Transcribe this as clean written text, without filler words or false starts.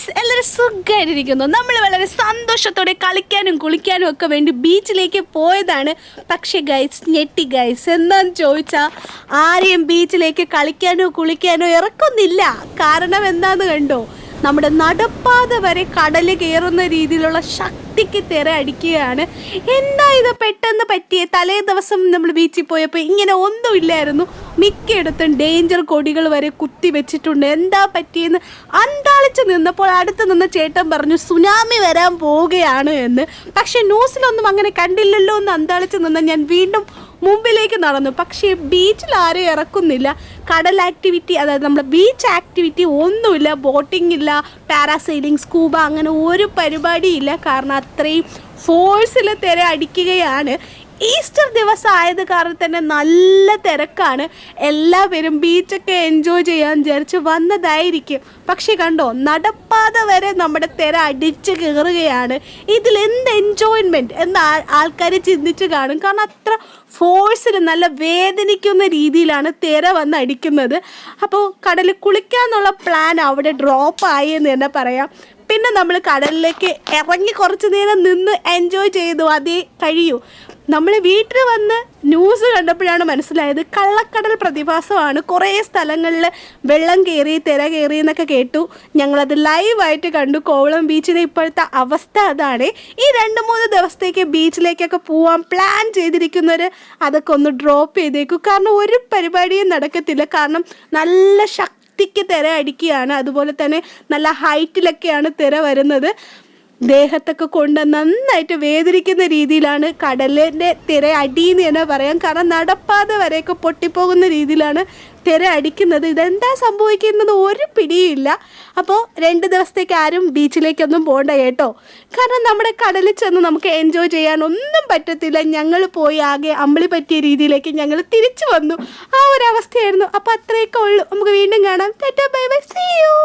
Guys, എല്ലാവരും സുഖമായിട്ടിരിക്കുന്നു. നമ്മൾ വളരെ സന്തോഷത്തോടെ കളിക്കാനും കുളിക്കാനും ഒക്കെ വേണ്ടി ബീച്ചിലേക്ക് പോയതാണ്. പക്ഷേ ഗൈസ്, ഞെട്ടി ഗൈസ്. എന്താന്ന് ചോദിച്ചാൽ ആരെയും ബീച്ചിലേക്ക് കളിക്കാനോ കുളിക്കാനോ ഇറക്കുന്നില്ല. കാരണം എന്താന്ന് കണ്ടോ? നമ്മുടെ നടപ്പാത വരെ കടൽ കയറുന്ന രീതിയിലുള്ള ശക്തിക്ക് തിര അടിക്കുകയാണ്. എന്താ ഇത് പെട്ടെന്ന് പറ്റിയേ? തലേ ദിവസം നമ്മൾ ബീച്ചിൽ പോയപ്പോൾ ഇങ്ങനെ ഒന്നും ഇല്ലായിരുന്നു. മിക്കയിടത്തും ഡേഞ്ചർ കൊടികൾ വരെ കുത്തി വെച്ചിട്ടുണ്ട്. എന്താ പറ്റിയെന്ന് അന്താളിച്ച് നിന്നപ്പോൾ അടുത്ത് നിന്ന് ചേട്ടൻ പറഞ്ഞു സുനാമി വരാൻ പോവുകയാണ് എന്ന്. പക്ഷെ ന്യൂസിലൊന്നും അങ്ങനെ കണ്ടില്ലല്ലോ എന്ന് അന്താളിച്ച് നിന്ന് ഞാൻ വീണ്ടും മുമ്പിലേക്ക് നടന്നു. പക്ഷേ ബീച്ചിൽ ആരും ഇറക്കുന്നില്ല. കടൽ ആക്ടിവിറ്റി, അതായത് നമ്മുടെ ബീച്ച് ആക്ടിവിറ്റി ഒന്നുമില്ല. ബോട്ടിംഗ് ഇല്ല, പാരാസൈലിംഗ്, സ്കൂബ, അങ്ങനെ ഒരു പരിപാടിയില്ല. കാരണം അത്രയും ഫോഴ്സിൽ തിര അടിക്കുകയാണ്. ഈസ്റ്റർ ദിവസം ആയത് കാരണം തന്നെ നല്ല തിരക്കാണ്. എല്ലാവരും ബീച്ചൊക്കെ എൻജോയ് ചെയ്യാൻ വിചാരിച്ച് വന്നതായിരിക്കും. പക്ഷെ കണ്ടോ, നടപ്പാത വരെ നമ്മുടെ തിര അടിച്ച് കയറുകയാണ്. ഇതിലെന്ത് എൻജോയ്മെൻറ്റ് എന്ന് ആൾക്കാർ ചിന്തിച്ച് കാണും. കാരണം അത്ര ഫോഴ്സിൽ നല്ല വേദനിക്കുന്ന രീതിയിലാണ് തിര വന്ന് അടിക്കുന്നത്. അപ്പോൾ കടലിൽ കുളിക്കാന്നുള്ള പ്ലാൻ അവിടെ ഡ്രോപ്പ് ആയി എന്ന് തന്നെ പറയാം. പിന്നെ നമ്മൾ കടലിലേക്ക് ഇറങ്ങി കുറച്ച് നേരം നിന്ന് എൻജോയ് ചെയ്തു, അതേ കഴിയൂ. നമ്മൾ വീട്ടിൽ വന്ന് ന്യൂസ് കണ്ടപ്പോഴാണ് മനസ്സിലായത് കള്ളക്കടൽ പ്രതിഭാസമാണ്. കുറേ സ്ഥലങ്ങളിൽ വെള്ളം കയറി, തിര കയറി എന്നൊക്കെ കേട്ടു. ഞങ്ങളത് ലൈവായിട്ട് കണ്ടു. കോവളം ബീച്ചിലെ ഇപ്പോഴത്തെ അവസ്ഥ അതാണ്. ഈ 2-3 ദിവസത്തേക്ക് ബീച്ചിലേക്കൊക്കെ പോകാൻ പ്ലാൻ ചെയ്തിരിക്കുന്നവർ അതൊക്കെ ഒന്ന് ഡ്രോപ്പ് ചെയ്തേക്കും. കാരണം ഒരു പരിപാടിയും നടക്കത്തില്ല. കാരണം നല്ല ശക്തിക്ക് തിര അടിക്കുകയാണ്. അതുപോലെ തന്നെ നല്ല ഹൈറ്റിലൊക്കെയാണ് തിര വരുന്നത്. ദേഹത്തൊക്കെ കൊണ്ട് നന്നായിട്ട് വേദനിക്കുന്ന രീതിയിലാണ് കടലിൻ്റെ തിര അടിയെന്ന് തന്നെ പറയാം. കാരണം നടപ്പാത വരെയൊക്കെ പൊട്ടിപ്പോകുന്ന രീതിയിലാണ് തിര അടിക്കുന്നത്. ഇതെന്താ സംഭവിക്കുന്നത് ഒരു പിടിയില്ല. അപ്പോൾ 2 ദിവസത്തേക്ക് ആരും ബീച്ചിലേക്കൊന്നും പോകണ്ട കേട്ടോ. കാരണം നമ്മുടെ കടലിൽ ചെന്ന് നമുക്ക് എൻജോയ് ചെയ്യാൻ ഒന്നും പറ്റത്തില്ല. ഞങ്ങൾ പോയി ആകെ അമ്പിളി പറ്റിയ രീതിയിലേക്ക് ഞങ്ങൾ തിരിച്ചു വന്നു. ആ ഒരു അവസ്ഥയായിരുന്നു. അപ്പോൾ അത്രയൊക്കെ ഉള്ളൂ. നമുക്ക് വീണ്ടും കാണാം. Ta ta, bye bye, see U.